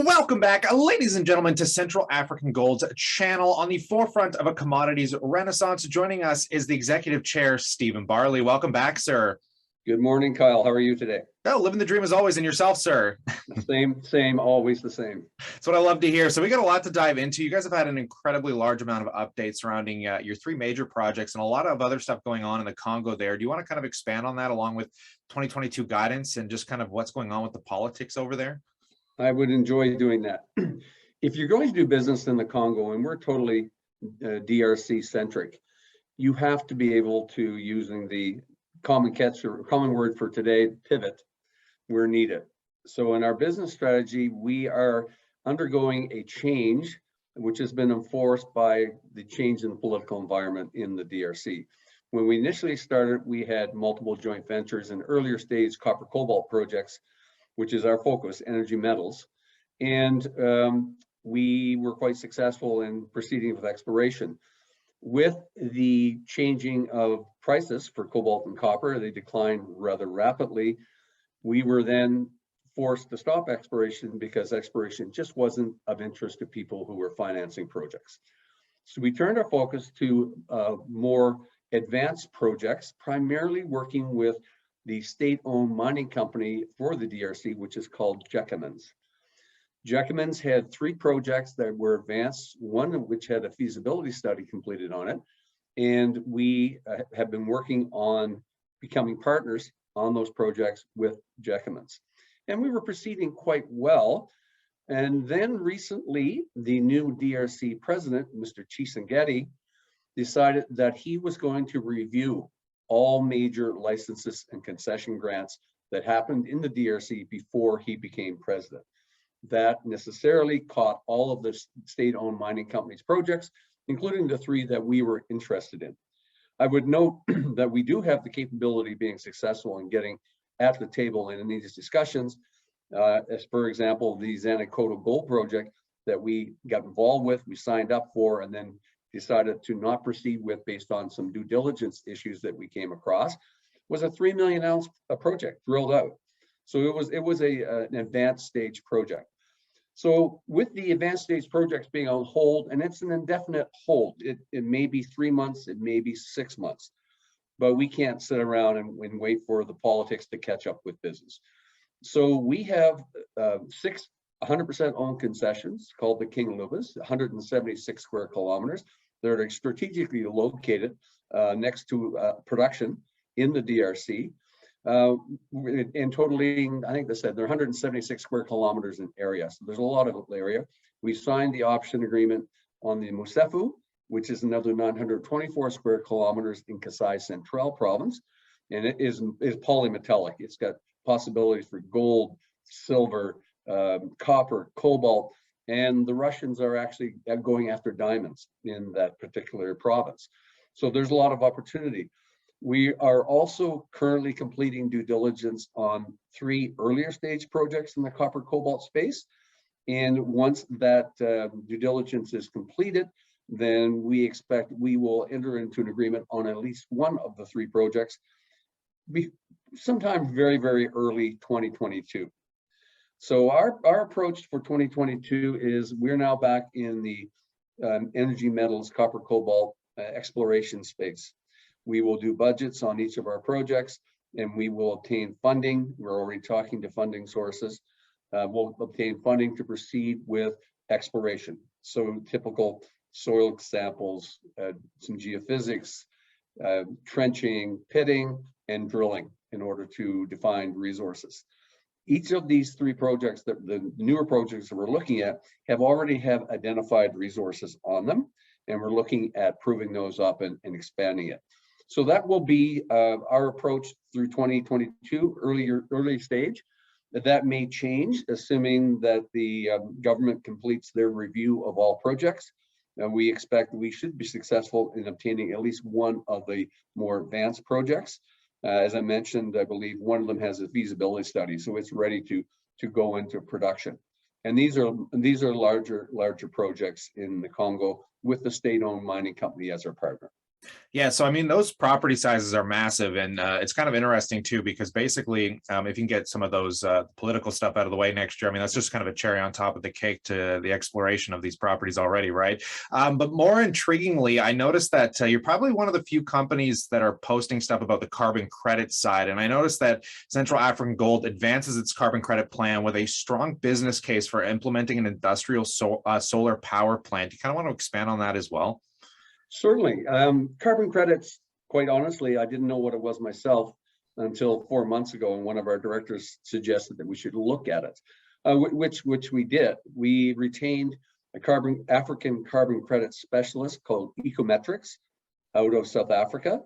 Welcome back, ladies and gentlemen, to Central African Gold's channel on the forefront of a commodities renaissance. Joining us is the Executive Chair, Stephen Barley. Welcome back, sir. Good morning, Kyle. How are you today? Oh, living the dream as always, and yourself, sir. Same, always the same. That's what I love to hear. So we got a lot to dive into. You guys have had an incredibly large amount of updates surrounding your three major projects and a lot of other stuff going on in the Congo there. Do you want to kind of expand on that along with 2022 guidance and just kind of what's going on with the politics over there? I would enjoy doing that. If you're going to do business in the Congo, and we're totally DRC centric, you have to be able to, using the common word for today, pivot where needed. So in our business strategy, we are undergoing a change, which has been enforced by the change in the political environment in the DRC. When we initially started, we had multiple joint ventures and earlier stage copper cobalt projects, which is our focus, energy metals. And we were quite successful in proceeding with exploration. With the changing of prices for cobalt and copper, they declined rather rapidly. We were then forced to stop exploration because exploration just wasn't of interest to people who were financing projects. So we turned our focus to more advanced projects, primarily working with the state-owned mining company for the DRC, which is called Gécamines. Gécamines had three projects that were advanced, one of which had a feasibility study completed on it. And we have been working on becoming partners on those projects with Gécamines. And we were proceeding quite well. And then recently, the new DRC president, Mr. Tshisekedi, decided that he was going to review all major licenses and concession grants that happened in the DRC before he became president. That necessarily caught all of the state-owned mining companies' projects, including the three that we were interested in. I would note that we do have the capability of being successful in getting at the table in these discussions. As for example, the Zanakoto Gold project that we got involved with, we signed up for, and then decided to not proceed with based on some due diligence issues that we came across, was a 3 million ounce project drilled out. So it was an advanced stage project. So with the advanced stage projects being on hold, and it's an indefinite hold, it may be 3 months, it may be 6 months, but we can't sit around and wait for the politics to catch up with business. So we have 6 100% owned concessions called the King Lubas, 176 square kilometers. They're strategically located next to production in the DRC. And totaling, I think they said they're 176 square kilometers in area. So there's a lot of area. We signed the option agreement on the Musefu, which is another 924 square kilometers in Kasai Central province. And it is polymetallic. It's got possibilities for gold, silver, copper, cobalt, and the Russians are actually going after diamonds in that particular province. So there's a lot of opportunity. We are also currently completing due diligence on 3 earlier stage projects in the copper cobalt space. And once that due diligence is completed, then we expect we will enter into an agreement on at least one of the 3 projects sometime very, very early 2022. So our approach for 2022 is we're now back in the energy metals, copper, cobalt exploration space. We will do budgets on each of our projects and we will obtain funding. We're already talking to funding sources. We'll obtain funding to proceed with exploration. So typical soil samples, some geophysics, trenching, pitting, and drilling in order to define resources. Each of these 3 projects, the newer projects that we're looking at, already have identified resources on them, and we're looking at proving those up and expanding it. So that will be our approach through 2022, early stage. That may change, assuming that the government completes their review of all projects. We expect we should be successful in obtaining at least one of the more advanced projects. As I mentioned, I believe one of them has a feasibility study, so it's ready to go into production. And these are larger projects in the Congo with the state-owned mining company as our partner. Yeah, so I mean, those property sizes are massive, and it's kind of interesting too, because basically, if you can get some of those political stuff out of the way next year, I mean, that's just kind of a cherry on top of the cake to the exploration of these properties already, right? But more intriguingly, I noticed that you're probably one of the few companies that are posting stuff about the carbon credit side, and I noticed that Central African Gold advances its carbon credit plan with a strong business case for implementing an industrial solar power plant. You kind of want to expand on that as well? Certainly. Carbon credits, quite honestly, I didn't know what it was myself until 4 months ago, and one of our directors suggested that we should look at it, which we did. We retained a African carbon credit specialist called Ecometrics out of South Africa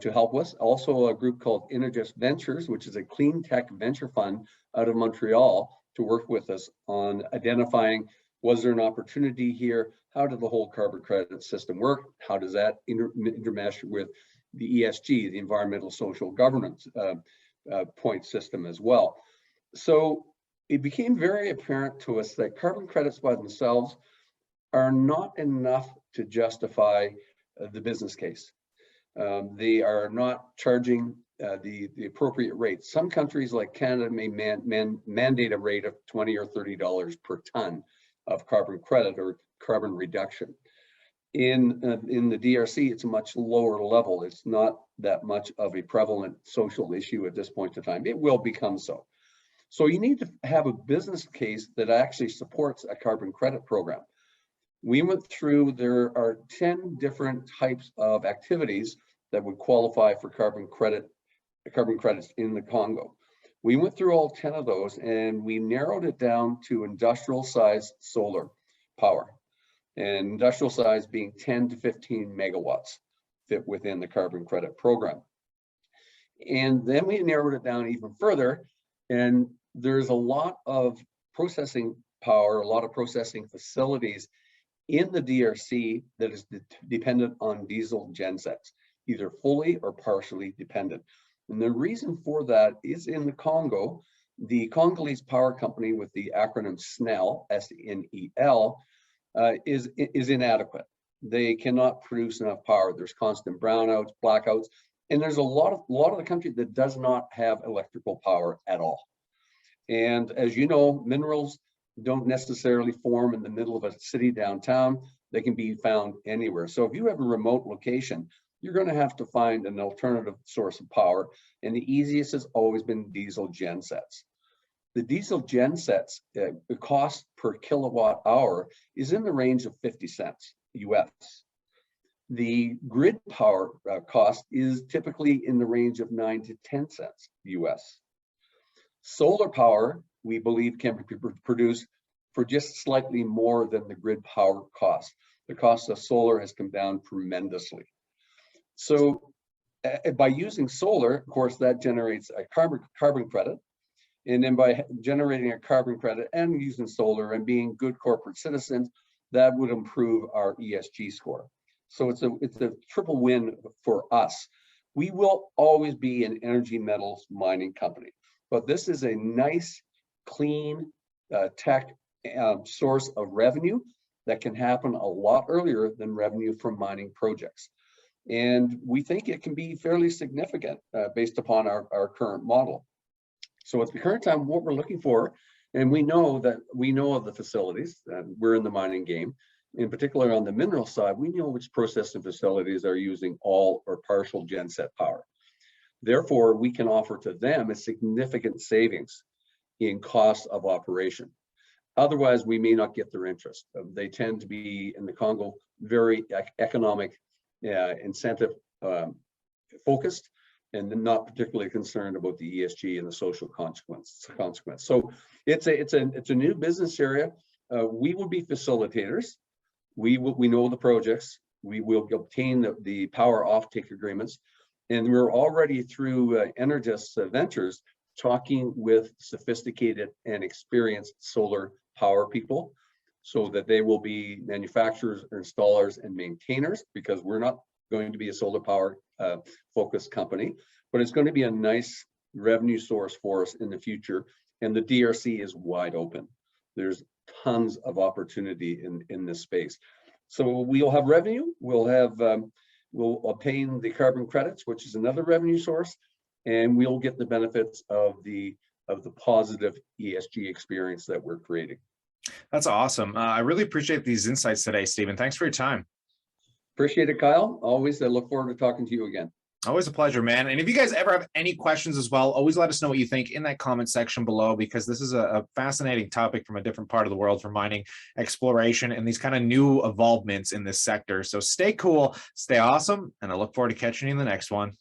to help us. Also a group called Energous Ventures, which is a clean tech venture fund out of Montreal, to work with us on identifying, was there an opportunity here? How did the whole carbon credit system work? How does that intermesh with the ESG, the environmental social governance point system as well? So it became very apparent to us that carbon credits by themselves are not enough to justify the business case. They are not charging the appropriate rate. Some countries like Canada may mandate a rate of $20 or $30 per ton of carbon credit or carbon reduction. In the DRC, it's a much lower level. It's not that much of a prevalent social issue at this point in time. It will become so. So you need to have a business case that actually supports a carbon credit program. We went through, there are 10 different types of activities that would qualify for carbon credits in the Congo. We went through all 10 of those and we narrowed it down to industrial size solar power, and industrial size being 10 to 15 megawatts fit within the carbon credit program. And then we narrowed it down even further, and there's a lot of processing power, a lot of processing facilities in the DRC that is dependent on diesel gensets, either fully or partially dependent. And the reason for that is in the Congo, the Congolese power company with the acronym SNEL, S-N-E-L, is inadequate. They cannot produce enough power. There's constant brownouts, blackouts, and there's a lot of the country that does not have electrical power at all. And as you know, minerals don't necessarily form in the middle of a city downtown. They can be found anywhere. So if you have a remote location, you're going to have to find an alternative source of power. And the easiest has always been diesel gensets. The diesel gensets, the cost per kilowatt hour is in the range of 50 cents US. The grid power cost is typically in the range of 9 to 10 cents US. Solar power, we believe, can be produced for just slightly more than the grid power cost. The cost of solar has come down tremendously. So by using solar, of course, that generates a carbon credit. And then by generating a carbon credit and using solar and being good corporate citizens, that would improve our ESG score. So it's a triple win for us. We will always be an energy metals mining company, but this is a nice, clean tech source of revenue that can happen a lot earlier than revenue from mining projects. And we think it can be fairly significant based upon our current model. So at the current time, what we're looking for, and we know of the facilities, we're in the mining game, in particular on the mineral side, we know which processing facilities are using all or partial genset power. Therefore, we can offer to them a significant savings in cost of operation. Otherwise, we may not get their interest. They tend to be, in the Congo, very economic incentive focused, and not particularly concerned about the ESG and the social consequence. So it's a new business area. We will be facilitators. We know the projects. We will obtain the power offtake agreements, and we're already through Energous Ventures talking with sophisticated and experienced solar power people, so that they will be manufacturers, installers, and maintainers, because we're not going to be a solar power focused company, but it's going to be a nice revenue source for us in the future. And the DRC is wide open. There's tons of opportunity in this space. So we'll have revenue, we'll have will obtain the carbon credits, which is another revenue source, and we'll get the benefits of the positive ESG experience that we're creating. That's awesome. I really appreciate these insights today, Stephen. Thanks for your time. Appreciate it, Kyle. Always, I look forward to talking to you again. Always a pleasure, man. And if you guys ever have any questions as well, always let us know what you think in that comment section below, because this is a fascinating topic from a different part of the world for mining exploration and these kind of new evolvements in this sector. So stay cool, stay awesome, and I look forward to catching you in the next one.